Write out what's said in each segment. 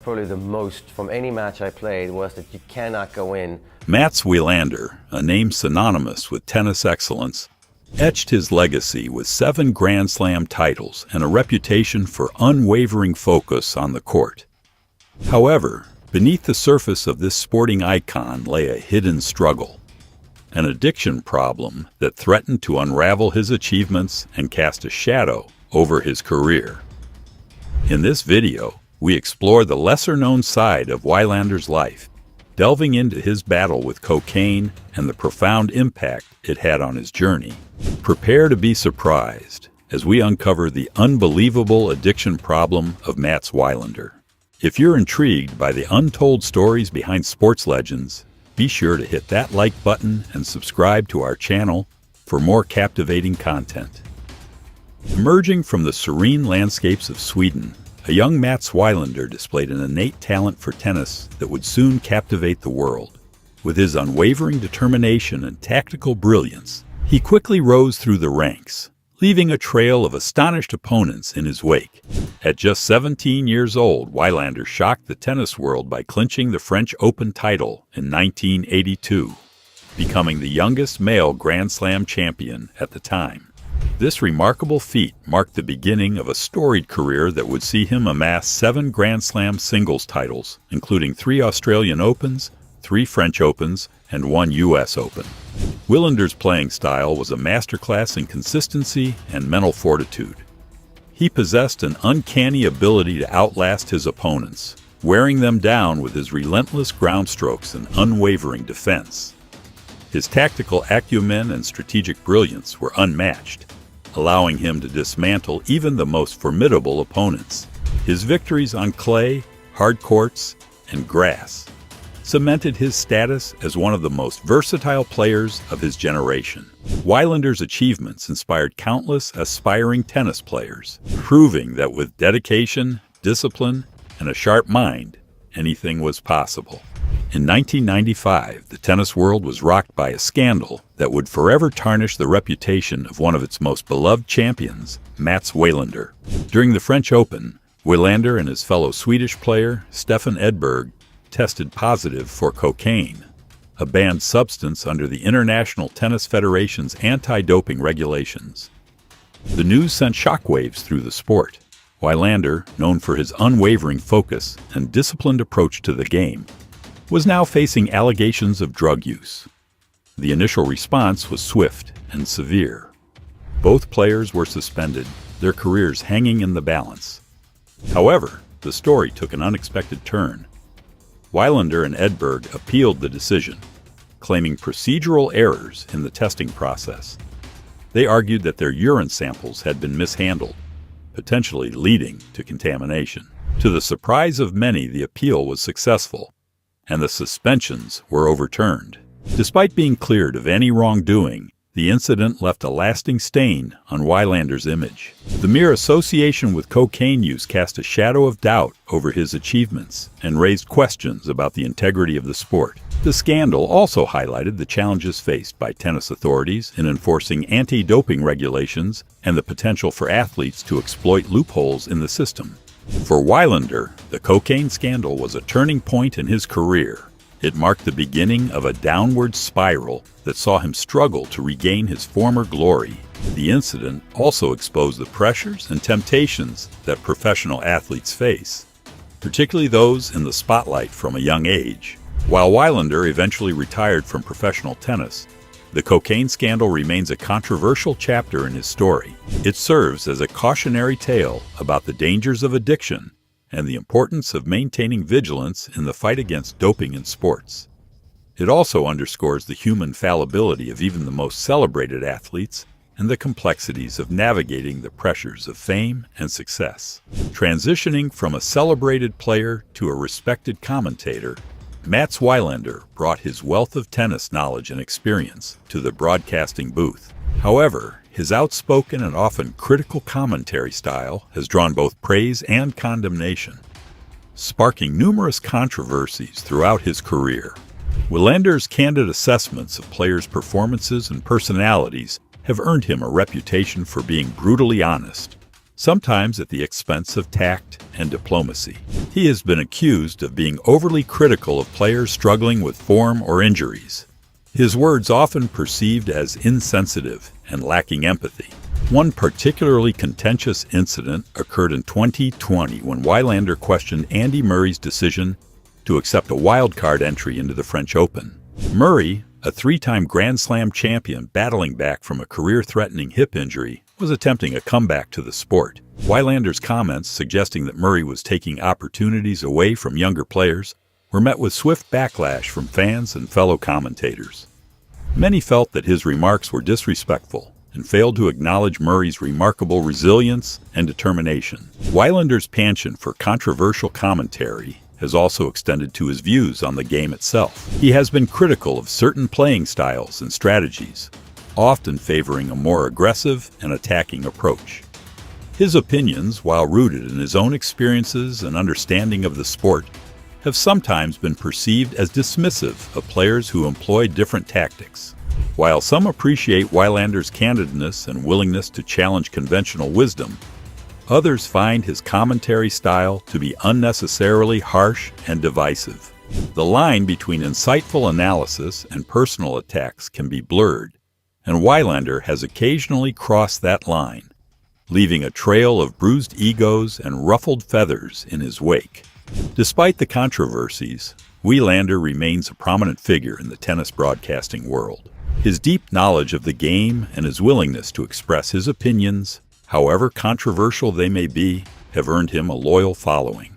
probably the most from any match I played was that you cannot go in. Mats Wilander, a name synonymous with tennis excellence, etched his legacy with 7 Grand Slam titles and a reputation for unwavering focus on the court. However, beneath the surface of this sporting icon lay a hidden struggle, an addiction problem that threatened to unravel his achievements and cast a shadow over his career. In this video, we explore the lesser-known side of Wilander's life, delving into his battle with cocaine and the profound impact it had on his journey. Prepare to be surprised as we uncover the unbelievable addiction problem of Mats Wilander. If you're intrigued by the untold stories behind sports legends, be sure to hit that like button and subscribe to our channel for more captivating content. Emerging from the serene landscapes of Sweden, a young Mats Wilander displayed an innate talent for tennis that would soon captivate the world. With his unwavering determination and tactical brilliance, he quickly rose through the ranks, leaving a trail of astonished opponents in his wake. At just 17 years old, Wilander shocked the tennis world by clinching the French Open title in 1982, becoming the youngest male Grand Slam champion at the time. This remarkable feat marked the beginning of a storied career that would see him amass 7 Grand Slam singles titles, including 3 Australian Opens, 3 French Opens, and 1 U.S. Open. Wilander's playing style was a masterclass in consistency and mental fortitude. He possessed an uncanny ability to outlast his opponents, wearing them down with his relentless ground strokes and unwavering defense. His tactical acumen and strategic brilliance were unmatched, allowing him to dismantle even the most formidable opponents. His victories on clay, hard courts, and grass cemented his status as one of the most versatile players of his generation. Wilander's achievements inspired countless aspiring tennis players, proving that with dedication, discipline, and a sharp mind, anything was possible. In 1995, the tennis world was rocked by a scandal that would forever tarnish the reputation of one of its most beloved champions, Mats Wilander. During the French Open, Wilander and his fellow Swedish player, Stefan Edberg, tested positive for cocaine, a banned substance under the International Tennis Federation's anti-doping regulations. The news sent shockwaves through the sport. Wilander, known for his unwavering focus and disciplined approach to the game, was now facing allegations of drug use. The initial response was swift and severe. Both players were suspended, their careers hanging in the balance. However, the story took an unexpected turn. Wilander and Edberg appealed the decision, claiming procedural errors in the testing process. They argued that their urine samples had been mishandled, potentially leading to contamination. To the surprise of many, the appeal was successful, and the suspensions were overturned. Despite being cleared of any wrongdoing, the incident left a lasting stain on Wilander's image. The mere association with cocaine use cast a shadow of doubt over his achievements and raised questions about the integrity of the sport. The scandal also highlighted the challenges faced by tennis authorities in enforcing anti-doping regulations and the potential for athletes to exploit loopholes in the system. For Wilander, the cocaine scandal was a turning point in his career. It marked the beginning of a downward spiral that saw him struggle to regain his former glory. The incident also exposed the pressures and temptations that professional athletes face, particularly those in the spotlight from a young age. While Wilander eventually retired from professional tennis, the cocaine scandal remains a controversial chapter in his story. It serves as a cautionary tale about the dangers of addiction and the importance of maintaining vigilance in the fight against doping in sports. It also underscores the human fallibility of even the most celebrated athletes and the complexities of navigating the pressures of fame and success. Transitioning from a celebrated player to a respected commentator, Mats Wilander brought his wealth of tennis knowledge and experience to the broadcasting booth. However, his outspoken and often critical commentary style has drawn both praise and condemnation, sparking numerous controversies throughout his career. Wilander's candid assessments of players' performances and personalities have earned him a reputation for being brutally honest, sometimes at the expense of tact and diplomacy. He has been accused of being overly critical of players struggling with form or injuries. His words often perceived as insensitive and lacking empathy. One particularly contentious incident occurred in 2020 when Wilander questioned Andy Murray's decision to accept a wildcard entry into the French Open. Murray, a three-time Grand Slam champion battling back from a career-threatening hip injury, was attempting a comeback to the sport. Wilander's comments suggesting that Murray was taking opportunities away from younger players were met with swift backlash from fans and fellow commentators. Many felt that his remarks were disrespectful and failed to acknowledge Murray's remarkable resilience and determination. Wilander's penchant for controversial commentary has also extended to his views on the game itself. He has been critical of certain playing styles and strategies, often favoring a more aggressive and attacking approach. His opinions, while rooted in his own experiences and understanding of the sport, have sometimes been perceived as dismissive of players who employ different tactics. While some appreciate Wilander's candidness and willingness to challenge conventional wisdom, others find his commentary style to be unnecessarily harsh and divisive. The line between insightful analysis and personal attacks can be blurred, and Wilander has occasionally crossed that line, leaving a trail of bruised egos and ruffled feathers in his wake. Despite the controversies, Wilander remains a prominent figure in the tennis broadcasting world. His deep knowledge of the game and his willingness to express his opinions, however controversial they may be, have earned him a loyal following.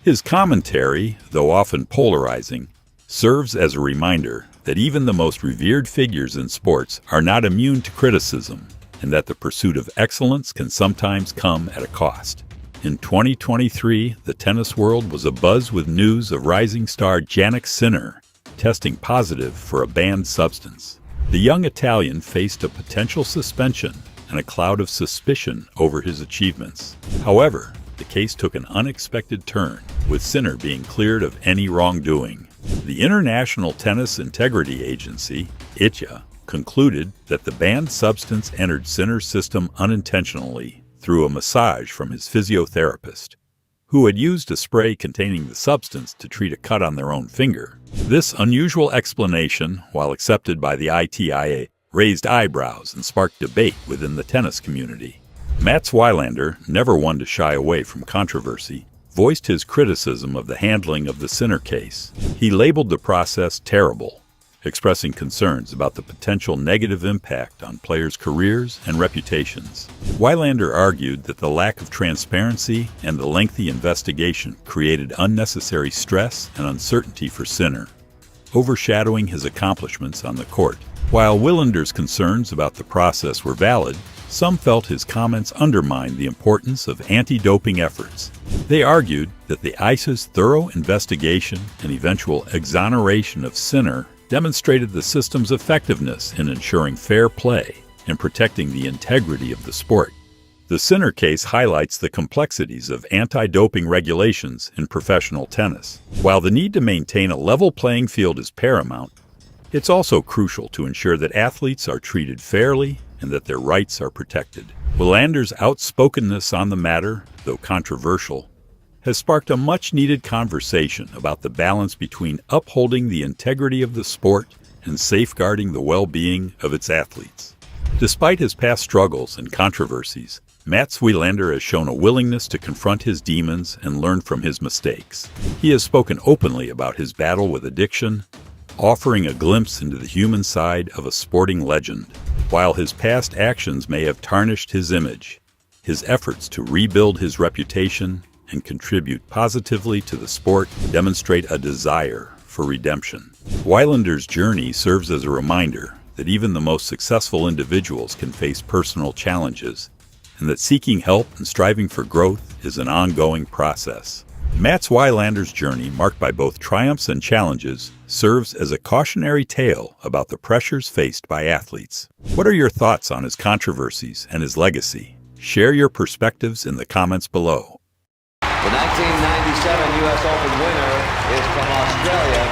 His commentary, though often polarizing, serves as a reminder that even the most revered figures in sports are not immune to criticism, and that the pursuit of excellence can sometimes come at a cost. In 2023, the tennis world was abuzz with news of rising star Jannik Sinner testing positive for a banned substance. The young Italian faced a potential suspension and a cloud of suspicion over his achievements. However, the case took an unexpected turn, with Sinner being cleared of any wrongdoing. The International Tennis Integrity Agency, ITA, concluded that the banned substance entered Sinner's system unintentionally through a massage from his physiotherapist, who had used a spray containing the substance to treat a cut on their own finger. This unusual explanation, while accepted by the ITIA, raised eyebrows and sparked debate within the tennis community. Mats Wilander, never one to shy away from controversy, voiced his criticism of the handling of the Sinner case. He labeled the process terrible, expressing concerns about the potential negative impact on players' careers and reputations. Wilander argued that the lack of transparency and the lengthy investigation created unnecessary stress and uncertainty for Sinner, overshadowing his accomplishments on the court. While Wilander's concerns about the process were valid, some felt his comments undermined the importance of anti-doping efforts. They argued that the ICE's thorough investigation and eventual exoneration of Sinner demonstrated the system's effectiveness in ensuring fair play and protecting the integrity of the sport. The Sinner case highlights the complexities of anti-doping regulations in professional tennis. While the need to maintain a level playing field is paramount, it's also crucial to ensure that athletes are treated fairly and that their rights are protected. Wilander's outspokenness on the matter, though controversial, has sparked a much-needed conversation about the balance between upholding the integrity of the sport and safeguarding the well-being of its athletes. Despite his past struggles and controversies, Mats Wilander has shown a willingness to confront his demons and learn from his mistakes. He has spoken openly about his battle with addiction, offering a glimpse into the human side of a sporting legend. While his past actions may have tarnished his image, his efforts to rebuild his reputation and contribute positively to the sport demonstrate a desire for redemption. Wilander's journey serves as a reminder that even the most successful individuals can face personal challenges, and that seeking help and striving for growth is an ongoing process. Mats Wilander's journey, marked by both triumphs and challenges, serves as a cautionary tale about the pressures faced by athletes. What are your thoughts on his controversies and his legacy? Share your perspectives in the comments below. The 1997 U.S. Open winner is from Australia,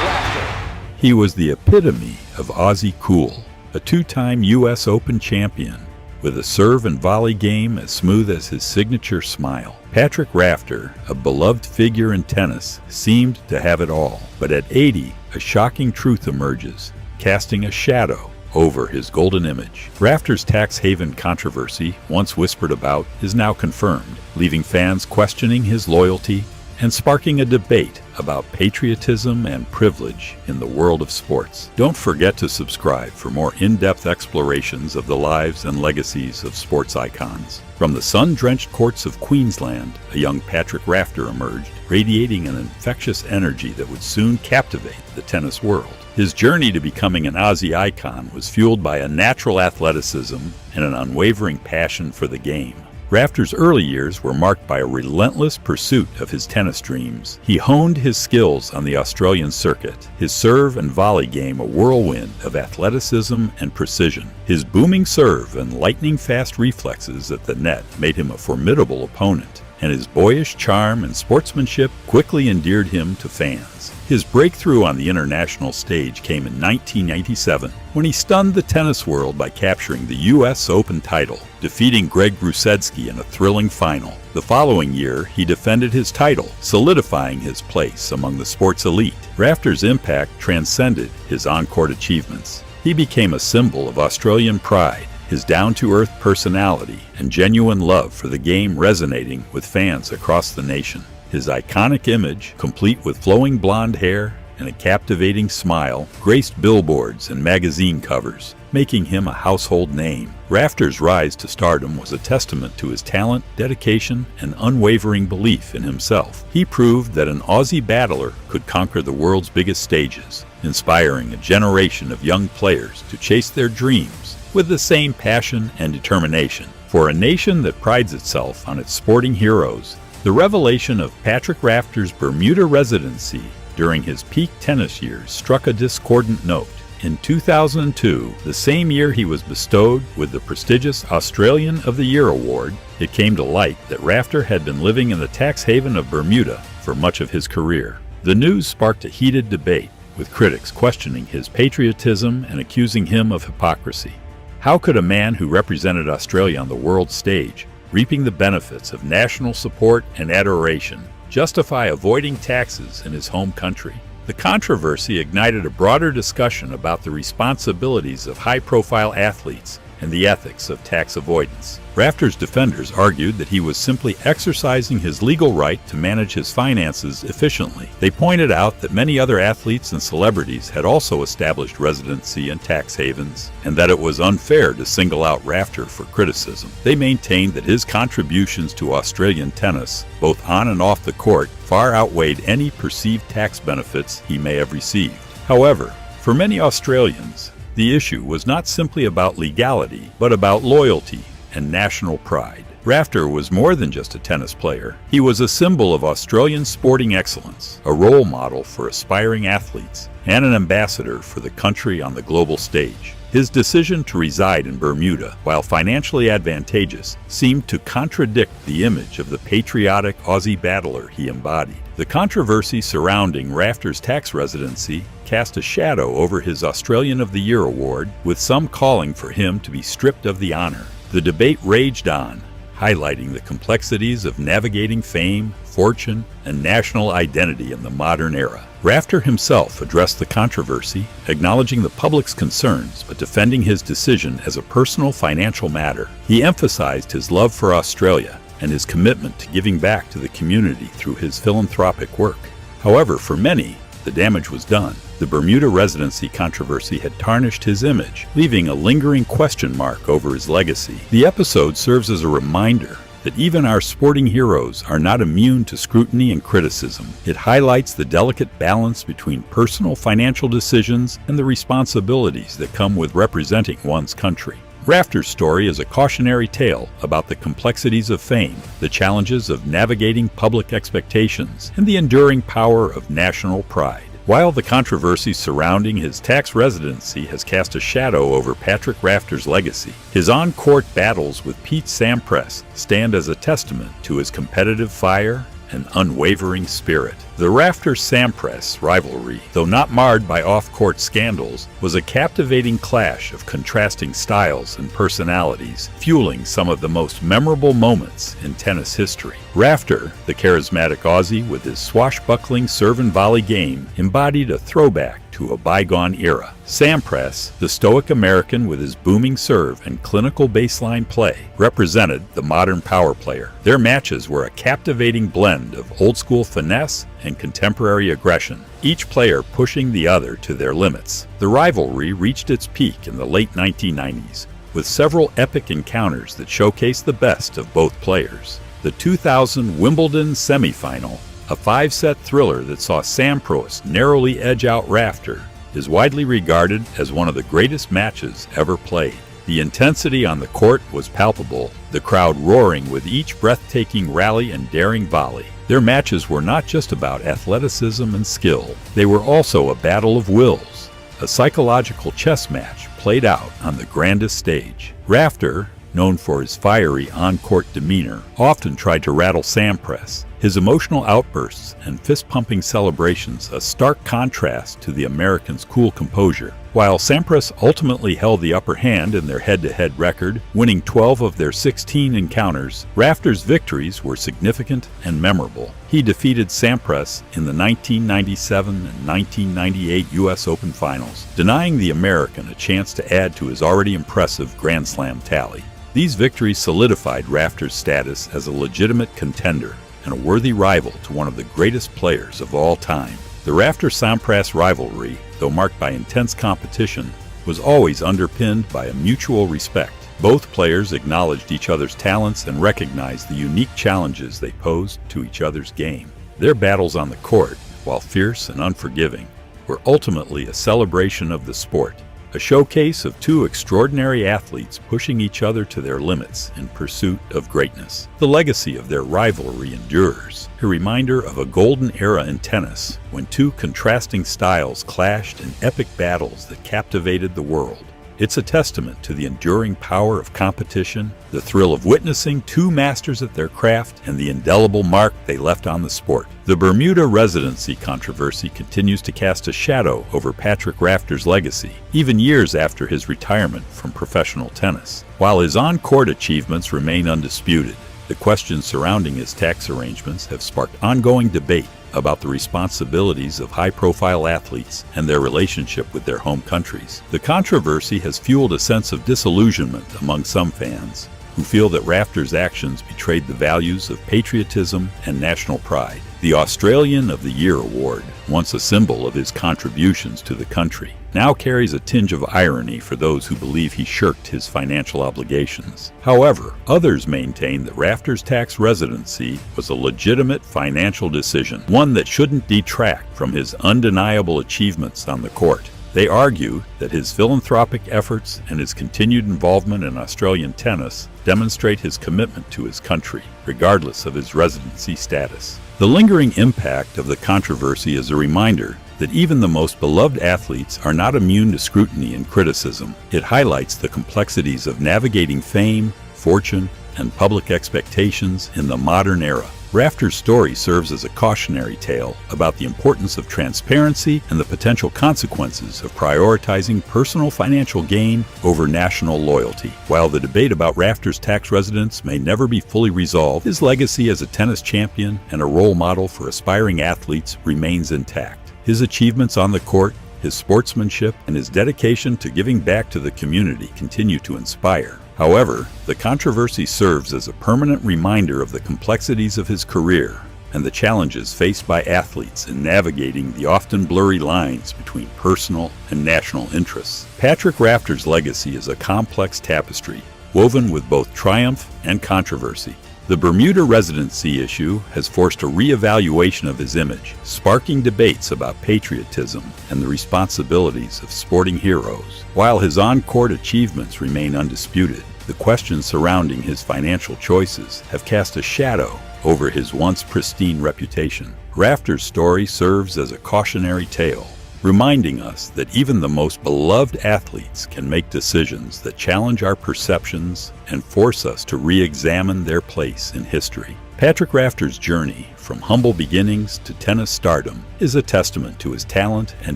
Rafter. He was the epitome of Aussie cool, a two-time U.S. Open champion with a serve and volley game as smooth as his signature smile. Patrick Rafter, a beloved figure in tennis, seemed to have it all. But at 80, a shocking truth emerges, casting a shadow over his golden image. Rafter's tax haven controversy, once whispered about, is now confirmed, leaving fans questioning his loyalty and sparking a debate about patriotism and privilege in the world of sports. Don't forget to subscribe for more in-depth explorations of the lives and legacies of sports icons. From the sun-drenched courts of Queensland, a young Patrick Rafter emerged, radiating an infectious energy that would soon captivate the tennis world. His journey to becoming an Aussie icon was fueled by a natural athleticism and an unwavering passion for the game. Rafter's early years were marked by a relentless pursuit of his tennis dreams. He honed his skills on the Australian circuit, his serve and volley game a whirlwind of athleticism and precision. His booming serve and lightning-fast reflexes at the net made him a formidable opponent, and his boyish charm and sportsmanship quickly endeared him to fans. His breakthrough on the international stage came in 1997 when he stunned the tennis world by capturing the U.S. Open title, defeating Greg Rusedski in a thrilling final. The following year, he defended his title, solidifying his place among the sport's elite. Rafter's impact transcended his on-court achievements. He became a symbol of Australian pride, his down-to-earth personality and genuine love for the game resonating with fans across the nation. His iconic image, complete with flowing blonde hair and a captivating smile, graced billboards and magazine covers, making him a household name. Rafter's rise to stardom was a testament to his talent, dedication, and unwavering belief in himself. He proved that an Aussie battler could conquer the world's biggest stages, inspiring a generation of young players to chase their dreams with the same passion and determination. For a nation that prides itself on its sporting heroes, the revelation of Patrick Rafter's Bermuda residency during his peak tennis years struck a discordant note. In 2002, the same year he was bestowed with the prestigious Australian of the Year award, it came to light that Rafter had been living in the tax haven of Bermuda for much of his career. The news sparked a heated debate, with critics questioning his patriotism and accusing him of hypocrisy. How could a man who represented Australia on the world stage, reaping the benefits of national support and adoration, justify avoiding taxes in his home country? The controversy ignited a broader discussion about the responsibilities of high-profile athletes and the ethics of tax avoidance. Rafter's defenders argued that he was simply exercising his legal right to manage his finances efficiently. They pointed out that many other athletes and celebrities had also established residency in tax havens, and that it was unfair to single out Rafter for criticism. They maintained that his contributions to Australian tennis, both on and off the court, far outweighed any perceived tax benefits he may have received. However, for many Australians, the issue was not simply about legality, but about loyalty and national pride. Rafter was more than just a tennis player. He was a symbol of Australian sporting excellence, a role model for aspiring athletes, and an ambassador for the country on the global stage. His decision to reside in Bermuda, while financially advantageous, seemed to contradict the image of the patriotic Aussie battler he embodied. The controversy surrounding Rafter's tax residency cast a shadow over his Australian of the Year award, with some calling for him to be stripped of the honor. The debate raged on, highlighting the complexities of navigating fame, fortune, and national identity in the modern era. Rafter himself addressed the controversy, acknowledging the public's concerns but defending his decision as a personal financial matter. He emphasized his love for Australia and his commitment to giving back to the community through his philanthropic work. However, for many, the damage was done. The Bermuda residency controversy had tarnished his image, leaving a lingering question mark over his legacy. The episode serves as a reminder that even our sporting heroes are not immune to scrutiny and criticism. It highlights the delicate balance between personal financial decisions and the responsibilities that come with representing one's country. Rafter's story is a cautionary tale about the complexities of fame, the challenges of navigating public expectations, and the enduring power of national pride. While the controversy surrounding his tax residency has cast a shadow over Patrick Rafter's legacy, his on-court battles with Pete Sampras stand as a testament to his competitive fire and unwavering spirit. The Rafter-Sampras rivalry, though not marred by off-court scandals, was a captivating clash of contrasting styles and personalities, fueling some of the most memorable moments in tennis history. Rafter, the charismatic Aussie with his swashbuckling serve and volley game, embodied a throwback to a bygone era. Sampras, the stoic American with his booming serve and clinical baseline play, represented the modern power player. Their matches were a captivating blend of old-school finesse and contemporary aggression, each player pushing the other to their limits. The rivalry reached its peak in the late 1990s, with several epic encounters that showcased the best of both players. The 2000 Wimbledon semifinal, a 5-set thriller that saw Sampras narrowly edge out Rafter, is widely regarded as one of the greatest matches ever played. The intensity on the court was palpable, the crowd roaring with each breathtaking rally and daring volley. Their matches were not just about athleticism and skill, they were also a battle of wills, a psychological chess match played out on the grandest stage. Rafter, known for his fiery on-court demeanor, often tried to rattle Sampras, his emotional outbursts and fist-pumping celebrations a stark contrast to the American's cool composure. While Sampras ultimately held the upper hand in their head-to-head record, winning 12 of their 16 encounters, Rafter's victories were significant and memorable. He defeated Sampras in the 1997 and 1998 U.S. Open Finals, denying the American a chance to add to his already impressive Grand Slam tally. These victories solidified Rafter's status as a legitimate contender and a worthy rival to one of the greatest players of all time. The Rafter-Sampras rivalry, though marked by intense competition, was always underpinned by a mutual respect. Both players acknowledged each other's talents and recognized the unique challenges they posed to each other's game. Their battles on the court, while fierce and unforgiving, were ultimately a celebration of the sport, a showcase of two extraordinary athletes pushing each other to their limits in pursuit of greatness. The legacy of their rivalry endures, a reminder of a golden era in tennis when two contrasting styles clashed in epic battles that captivated the world. It's a testament to the enduring power of competition, the thrill of witnessing two masters at their craft, and the indelible mark they left on the sport. The Bermuda residency controversy continues to cast a shadow over Patrick Rafter's legacy, even years after his retirement from professional tennis. While his on-court achievements remain undisputed, the questions surrounding his tax arrangements have sparked ongoing debate about the responsibilities of high-profile athletes and their relationship with their home countries. The controversy has fueled a sense of disillusionment among some fans, who feel that Rafter's actions betrayed the values of patriotism and national pride. The Australian of the Year award, once a symbol of his contributions to the country, now carries a tinge of irony for those who believe he shirked his financial obligations. However, others maintain that Rafter's tax residency was a legitimate financial decision, one that shouldn't detract from his undeniable achievements on the court. They argue that his philanthropic efforts and his continued involvement in Australian tennis demonstrate his commitment to his country, regardless of his residency status. The lingering impact of the controversy is a reminder that even the most beloved athletes are not immune to scrutiny and criticism. It highlights the complexities of navigating fame, fortune, and public expectations in the modern era. Rafter's story serves as a cautionary tale about the importance of transparency and the potential consequences of prioritizing personal financial gain over national loyalty. While the debate about Rafter's tax residence may never be fully resolved, his legacy as a tennis champion and a role model for aspiring athletes remains intact. His achievements on the court, his sportsmanship, and his dedication to giving back to the community continue to inspire. However, the controversy serves as a permanent reminder of the complexities of his career and the challenges faced by athletes in navigating the often blurry lines between personal and national interests. Patrick Rafter's legacy is a complex tapestry, woven with both triumph and controversy. The Bermuda residency issue has forced a re-evaluation of his image, sparking debates about patriotism and the responsibilities of sporting heroes. While his on-court achievements remain undisputed, the questions surrounding his financial choices have cast a shadow over his once pristine reputation. Rafter's story serves as a cautionary tale, reminding us that even the most beloved athletes can make decisions that challenge our perceptions and force us to re-examine their place in history. Patrick Rafter's journey from humble beginnings to tennis stardom is a testament to his talent and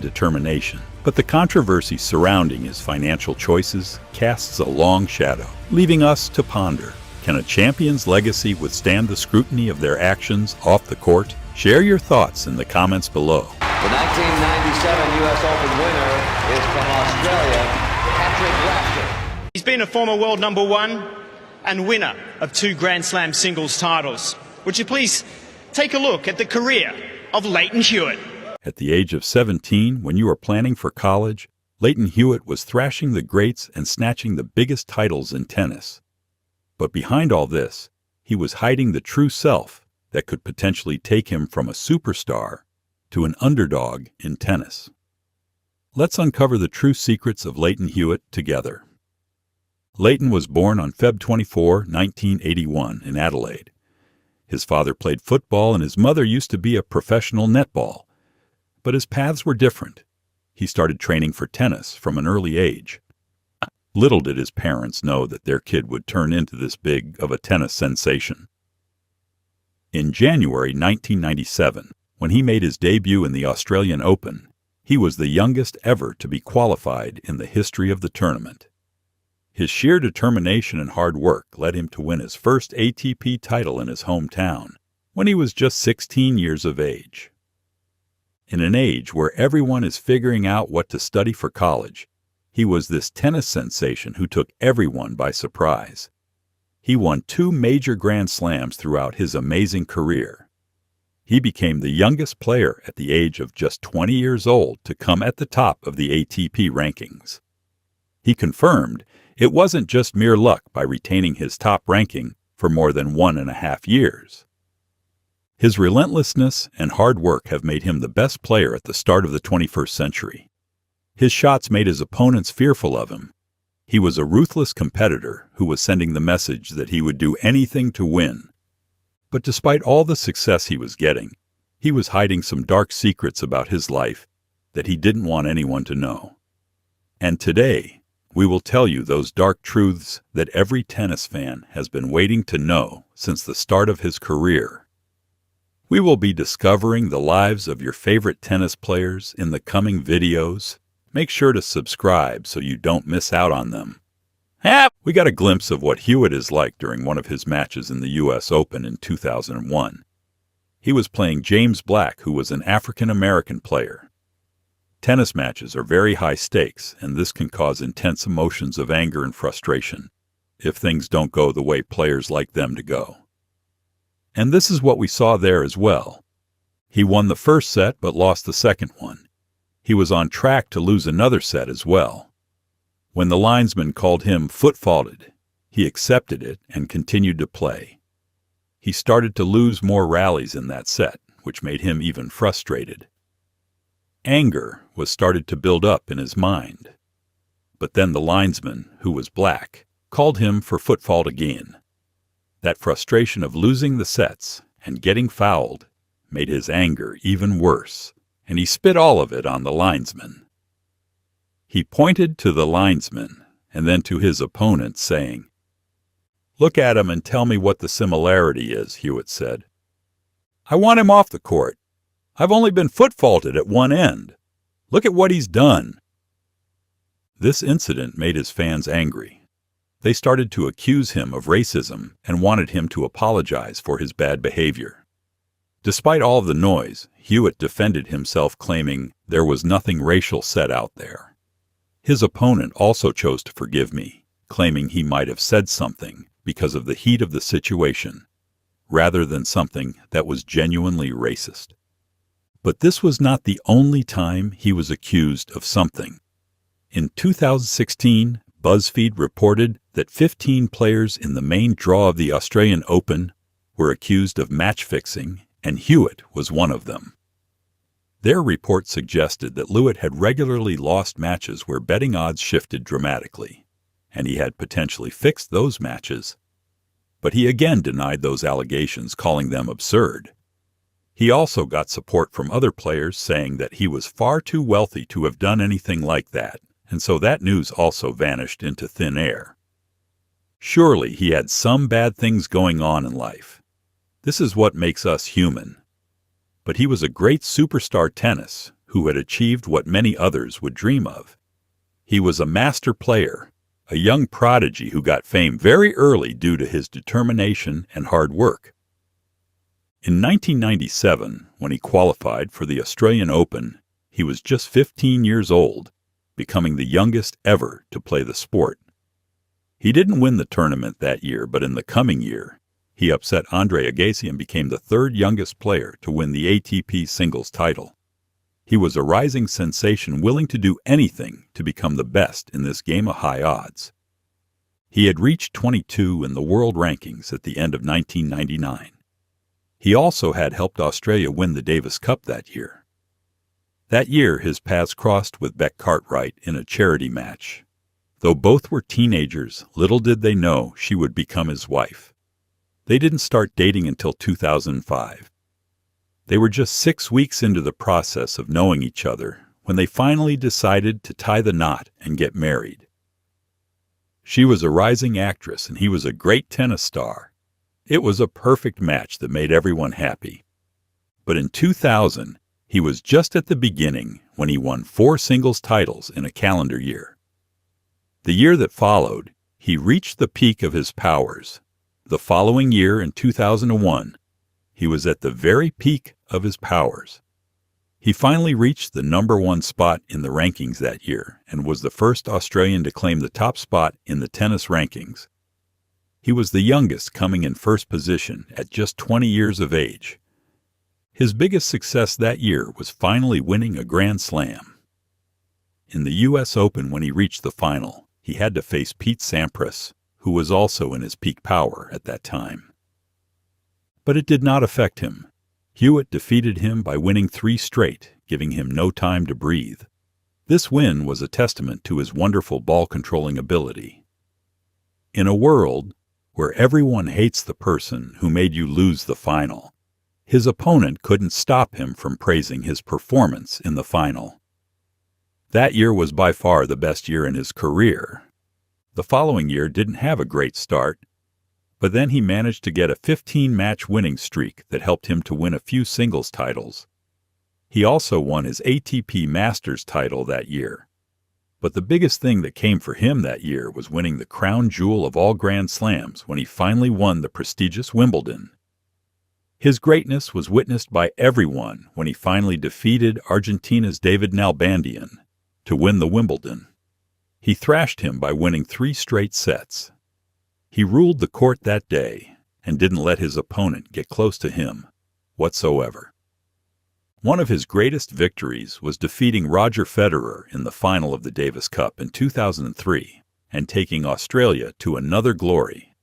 determination. But the controversy surrounding his financial choices casts a long shadow, leaving us to ponder. Can a champion's legacy withstand the scrutiny of their actions off the court? Share your thoughts in the comments below. The 1997 U.S. Open winner is from Australia, Patrick Rafter. He's been a former world number one and winner of 2 Grand Slam singles titles. Would you please take a look at the career of Lleyton Hewitt? At the age of 17, when you were planning for college, Lleyton Hewitt was thrashing the greats and snatching the biggest titles in tennis. But behind all this, he was hiding the true self that could potentially take him from a superstar to an underdog in tennis. Let's uncover the true secrets of Lleyton Hewitt together. Lleyton was born on Feb 24, 1981 in Adelaide. His father played football and his mother used to be a professional netball. But his paths were different. He started training for tennis from an early age. Little did his parents know that their kid would turn into this big of a tennis sensation. In January 1997, when he made his debut in the Australian Open, he was the youngest ever to be qualified in the history of the tournament. His sheer determination and hard work led him to win his first ATP title in his hometown when he was just 16 years of age. In an age where everyone is figuring out what to study for college, he was this tennis sensation who took everyone by surprise. He won 2 major Grand Slams throughout his amazing career. He became the youngest player at the age of just 20 years old to come at the top of the ATP rankings. He confirmed it wasn't just mere luck by retaining his top ranking for more than 1.5 years. His relentlessness and hard work have made him the best player at the start of the 21st century. His shots made his opponents fearful of him. He was a ruthless competitor who was sending the message that he would do anything to win. But despite all the success he was getting, he was hiding some dark secrets about his life that he didn't want anyone to know. And today, we will tell you those dark truths that every tennis fan has been waiting to know since the start of his career. We will be discovering the lives of your favorite tennis players in the coming videos. Make sure to subscribe so you don't miss out on them. We got a glimpse of what Hewitt is like during one of his matches in the U.S. Open in 2001. He was playing James Black, who was an African-American player. Tennis matches are very high stakes, and this can cause intense emotions of anger and frustration if things don't go the way players like them to go. And this is what we saw there as well. He won the first set but lost the second one. He was on track to lose another set as well. When the linesman called him foot-faulted, he accepted it and continued to play. He started to lose more rallies in that set, which made him even frustrated. Anger was started to build up in his mind. But then the linesman, who was black, called him for foot fault again. That frustration of losing the sets and getting fouled made his anger even worse, and he spit all of it on the linesman. He pointed to the linesman and then to his opponent, saying, "Look at him and tell me what the similarity is," Hewitt said. "I want him off the court. I've only been foot-faulted at one end. Look at what he's done." This incident made his fans angry. They started to accuse him of racism and wanted him to apologize for his bad behavior. Despite all of the noise, Hewitt defended himself, claiming there was nothing racial said out there. His opponent also chose to forgive me, claiming he might have said something because of the heat of the situation, rather than something that was genuinely racist. But this was not the only time he was accused of something. In 2016, BuzzFeed reported that 15 players in the main draw of the Australian Open were accused of match-fixing, and Hewitt was one of them. Their report suggested that Hewitt had regularly lost matches where betting odds shifted dramatically, and he had potentially fixed those matches. But he again denied those allegations, calling them absurd. He also got support from other players saying that he was far too wealthy to have done anything like that, and so that news also vanished into thin air. Surely he had some bad things going on in life. This is what makes us human. But he was a great superstar tennis who had achieved what many others would dream of. He was a master player, a young prodigy who got fame very early due to his determination and hard work. In 1997, when he qualified for the Australian Open, he was just 15 years old, becoming the youngest ever to play the sport. He didn't win the tournament that year, but in the coming year, he upset Andre Agassi and became the third youngest player to win the ATP singles title. He was a rising sensation willing to do anything to become the best in this game of high odds. He had reached 22 in the world rankings at the end of 1999. He also had helped Australia win the Davis Cup that year. That year, his paths crossed with Beck Cartwright in a charity match. Though both were teenagers, little did they know she would become his wife. They didn't start dating until 2005. They were just 6 weeks into the process of knowing each other when they finally decided to tie the knot and get married. She was a rising actress and he was a great tennis star. It was a perfect match that made everyone happy. But in 2000, he was just at the beginning when he won 4 singles titles in a calendar year. The year that followed, he reached the peak of his powers. The following year, in 2001, he was at the very peak of his powers. He finally reached the #1 spot in the rankings that year and was the first Australian to claim the top spot in the tennis rankings. He was the youngest, coming in first position at just 20 years of age. His biggest success that year was finally winning a Grand Slam. In the U.S. Open, when he reached the final, he had to face Pete Sampras, who was also in his peak power at that time. But it did not affect him. Hewitt defeated him by winning 3 straight, giving him no time to breathe. This win was a testament to his wonderful ball-controlling ability. In a world where everyone hates the person who made you lose the final, his opponent couldn't stop him from praising his performance in the final. That year was by far the best year in his career. The following year didn't have a great start, but then he managed to get a 15-match winning streak that helped him to win a few singles titles. He also won his ATP Masters title that year. But the biggest thing that came for him that year was winning the crown jewel of all Grand Slams when he finally won the prestigious Wimbledon. His greatness was witnessed by everyone when he finally defeated Argentina's David Nalbandian to win the Wimbledon. He thrashed him by winning 3 straight sets. He ruled the court that day and didn't let his opponent get close to him whatsoever. One of his greatest victories was defeating Roger Federer in the final of the Davis Cup in 2003 and taking Australia to another glory.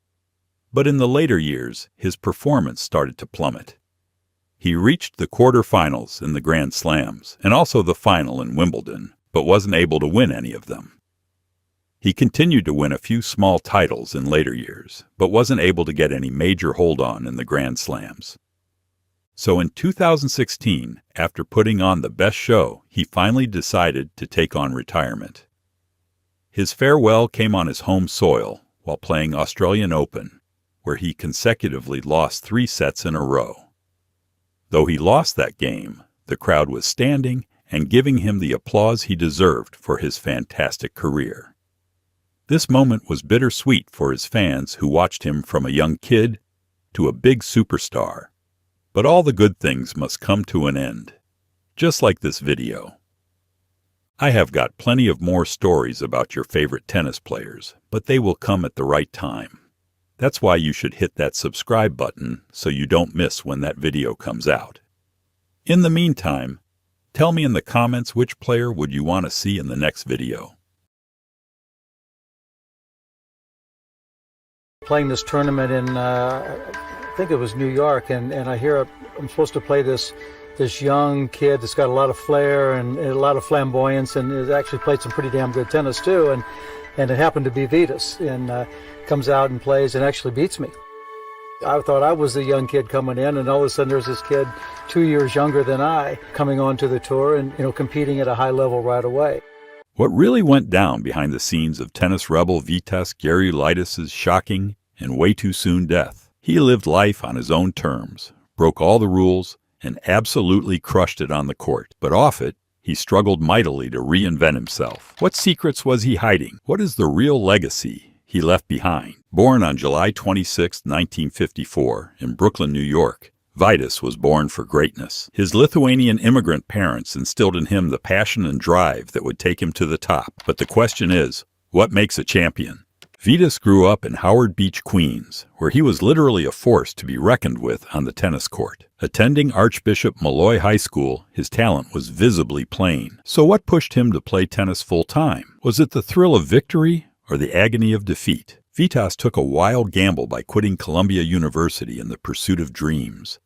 But in the later years, his performance started to plummet. He reached the quarterfinals in the Grand Slams and also the final in Wimbledon, but wasn't able to win any of them. He continued to win a few small titles in later years, but wasn't able to get any major hold-on in the Grand Slams. So in 2016, after putting on the best show, he finally decided to take on retirement. His farewell came on his home soil while playing Australian Open, where he consecutively lost 3 sets in a row. Though he lost that game, the crowd was standing and giving him the applause he deserved for his fantastic career. This moment was bittersweet for his fans who watched him from a young kid to a big superstar. But all the good things must come to an end, just like this video. I have got plenty of more stories about your favorite tennis players, but they will come at the right time. That's why you should hit that subscribe button so you don't miss when that video comes out. In the meantime, tell me in the comments which player would you want to see in the next video. Playing this tournament in, I think it was New York, and I hear I'm supposed to play this young kid that's got a lot of flair and a lot of flamboyance, and has actually played some pretty damn good tennis too. And it happened to be Vitas, and comes out and plays and actually beats me. I thought I was the young kid coming in, and all of a sudden there's this kid 2 years younger than I coming onto the tour and, competing at a high level right away. What really went down behind the scenes of tennis rebel Vitas Gerulaitis' shocking and way too soon death? He lived life on his own terms, broke all the rules, and absolutely crushed it on the court. But off it, he struggled mightily to reinvent himself. What secrets was he hiding? What is the real legacy he left behind? Born on July 26, 1954, in Brooklyn, New York, Vitas was born for greatness. His Lithuanian immigrant parents instilled in him the passion and drive that would take him to the top. But the question is, what makes a champion? Vitas grew up in Howard Beach, Queens, where he was literally a force to be reckoned with on the tennis court. Attending Archbishop Molloy High School, his talent was visibly plain. So what pushed him to play tennis full-time? Was it the thrill of victory or the agony of defeat? Vitas took a wild gamble by quitting Columbia University in the pursuit of dreams.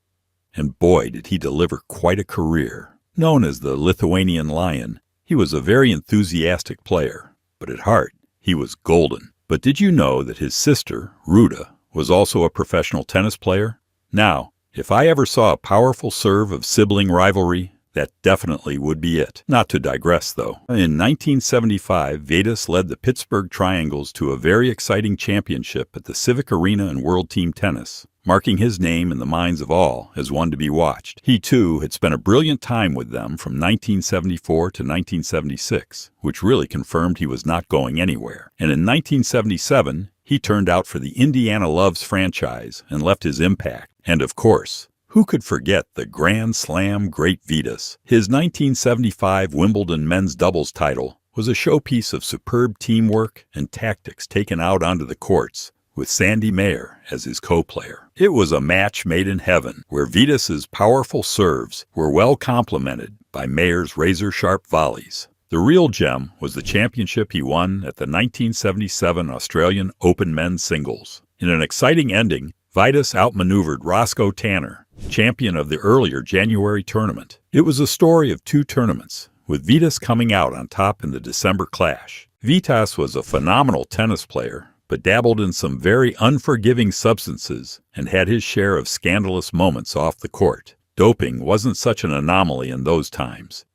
And boy, did he deliver quite a career. Known as the Lithuanian Lion, he was a very enthusiastic player, but at heart, he was golden. But did you know that his sister, Ruta, was also a professional tennis player? Now, if I ever saw a powerful serve of sibling rivalry, that definitely would be it. Not to digress, though. In 1975, Vitas led the Pittsburgh Triangles to a very exciting championship at the Civic Arena in World Team Tennis, marking his name in the minds of all as one to be watched. He, too, had spent a brilliant time with them from 1974 to 1976, which really confirmed he was not going anywhere. And in 1977, he turned out for the Indiana Loves franchise and left his impact. And of course, who could forget the Grand Slam great Vitas? His 1975 Wimbledon men's doubles title was a showpiece of superb teamwork and tactics taken out onto the courts, with Sandy Mayer as his co-player. It was a match made in heaven, where Vitas's powerful serves were well complemented by Mayer's razor-sharp volleys. The real gem was the championship he won at the 1977 Australian Open men's singles. In an exciting ending, Vitas outmaneuvered Roscoe Tanner, champion of the earlier January tournament. It was a story of two tournaments, with Vitas coming out on top in the December clash. Vitas was a phenomenal tennis player, but dabbled in some very unforgiving substances and had his share of scandalous moments off the court. Doping wasn't such an anomaly in those times.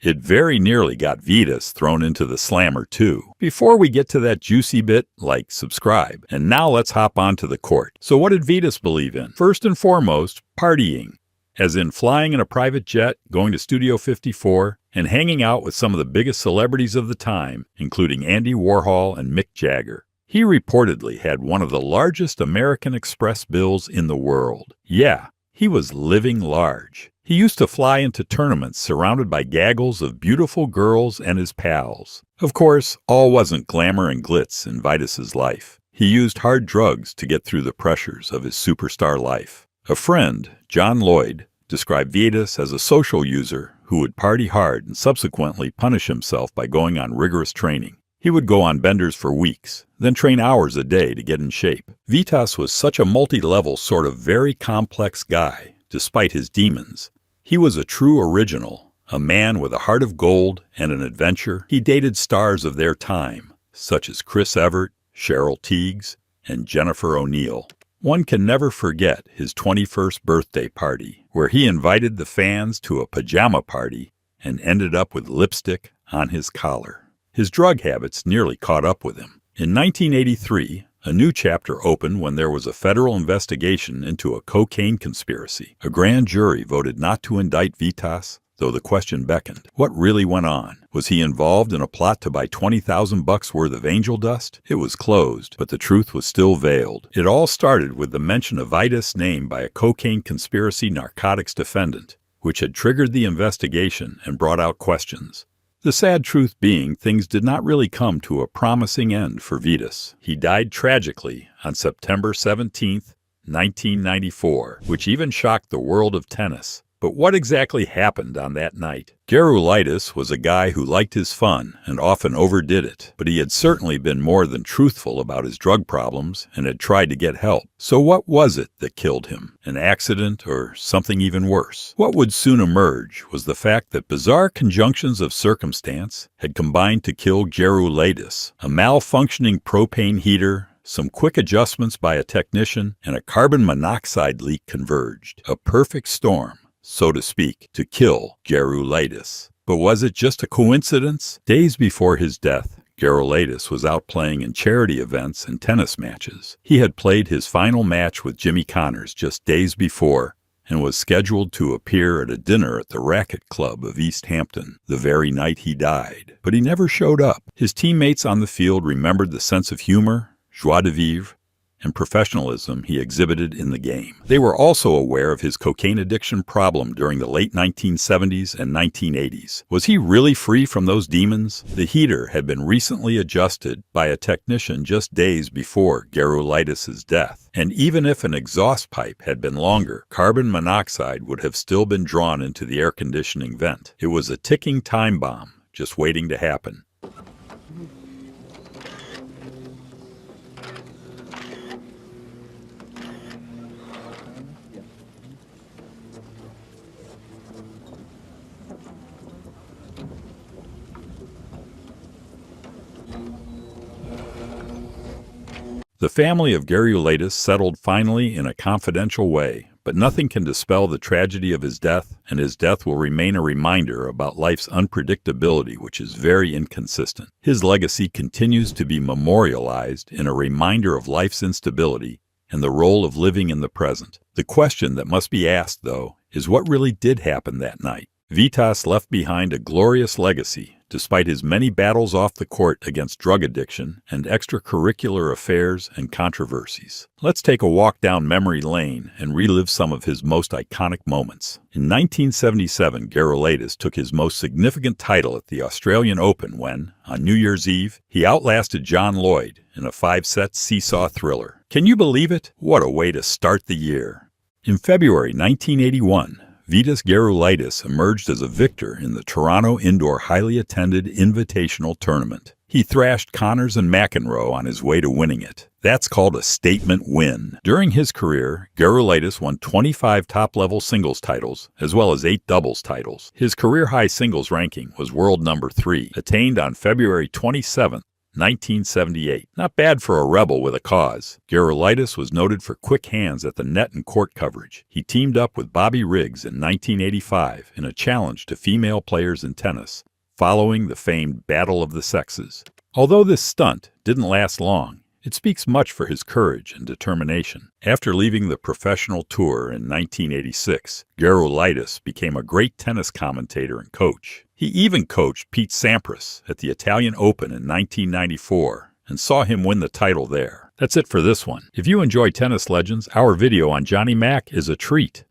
It very nearly got Vitas thrown into the slammer, too. Before we get to that juicy bit, like, subscribe. And now let's hop onto the court. So what did Vitas believe in? First and foremost, partying. As in flying in a private jet, going to Studio 54, and hanging out with some of the biggest celebrities of the time, including Andy Warhol and Mick Jagger. He reportedly had one of the largest American Express bills in the world. Yeah, he was living large. He used to fly into tournaments surrounded by gaggles of beautiful girls and his pals. Of course, all wasn't glamour and glitz in Vitas's life. He used hard drugs to get through the pressures of his superstar life. A friend, John Lloyd, described Vitas as a social user who would party hard and subsequently punish himself by going on rigorous training. He would go on benders for weeks, then train hours a day to get in shape. Vitas was such a multi-level sort of very complex guy, despite his demons. He was a true original, a man with a heart of gold and an adventure. He dated stars of their time, such as Chris Evert, Cheryl Tiegs, and Jennifer O'Neill. One can never forget his 21st birthday party, where he invited the fans to a pajama party and ended up with lipstick on his collar. His drug habits nearly caught up with him. In 1983, a new chapter opened when there was a federal investigation into a cocaine conspiracy. A grand jury voted not to indict Vitas, though the question beckoned. What really went on? Was he involved in a plot to buy $20,000 worth of angel dust? It was closed, but the truth was still veiled. It all started with the mention of Vitas' name by a cocaine conspiracy narcotics defendant, which had triggered the investigation and brought out questions. The sad truth being, things did not really come to a promising end for Vitas. He died tragically on September 17, 1994, which even shocked the world of tennis. But what exactly happened on that night? Gerulaitis was a guy who liked his fun and often overdid it, but he had certainly been more than truthful about his drug problems and had tried to get help. So what was it that killed him? An accident or something even worse? What would soon emerge was the fact that bizarre conjunctions of circumstance had combined to kill Gerulaitis. A malfunctioning propane heater, Some quick adjustments by a technician and a carbon monoxide leak converged. A perfect storm, so to speak, to kill Gerulaitis. But was it just a coincidence? Days before his death, Gerulaitis was out playing in charity events and tennis matches. He had played his final match with Jimmy Connors just days before and was scheduled to appear at a dinner at the Racquet Club of East Hampton the very night he died. But he never showed up. His teammates on the field remembered the sense of humor, joie de vivre, and professionalism he exhibited in the game. They were also aware of his cocaine addiction problem during the late 1970s and 1980s. Was he really free from those demons? The heater had been recently adjusted by a technician just days before Gerulaitis' death. And even if an exhaust pipe had been longer, carbon monoxide would have still been drawn into the air conditioning vent. It was a ticking time bomb, just waiting to happen. The family of Gerulaitis settled finally in a confidential way, but nothing can dispel the tragedy of his death, and his death will remain a reminder about life's unpredictability, which is very inconsistent. His legacy continues to be memorialized in a reminder of life's instability and the role of living in the present. The question that must be asked, though, is what really did happen that night? Vitas left behind a glorious legacy, despite his many battles off the court against drug addiction and extracurricular affairs and controversies. Let's take a walk down memory lane and relive some of his most iconic moments. In 1977, Gerulaitis took his most significant title at the Australian Open when, on New Year's Eve, he outlasted John Lloyd in a 5-set seesaw thriller. Can you believe it? What a way to start the year. In February 1981, Vitas Gerulaitis emerged as a victor in the Toronto Indoor Highly Attended Invitational Tournament. He thrashed Connors and McEnroe on his way to winning it. That's called a statement win. During his career, Gerulaitis won 25 top-level singles titles, as well as 8 doubles titles. His career-high singles ranking was world number 3, attained on February 27, 1978. Not bad for a rebel with a cause. Gerulaitis was noted for quick hands at the net and court coverage. He teamed up with Bobby Riggs in 1985 in a challenge to female players in tennis, following the famed Battle of the Sexes. Although this stunt didn't last long, it speaks much for his courage and determination. After leaving the professional tour in 1986, Gerulaitis became a great tennis commentator and coach. He even coached Pete Sampras at the Italian Open in 1994 and saw him win the title there. That's it for this one. If you enjoy tennis legends, our video on Johnny Mac is a treat.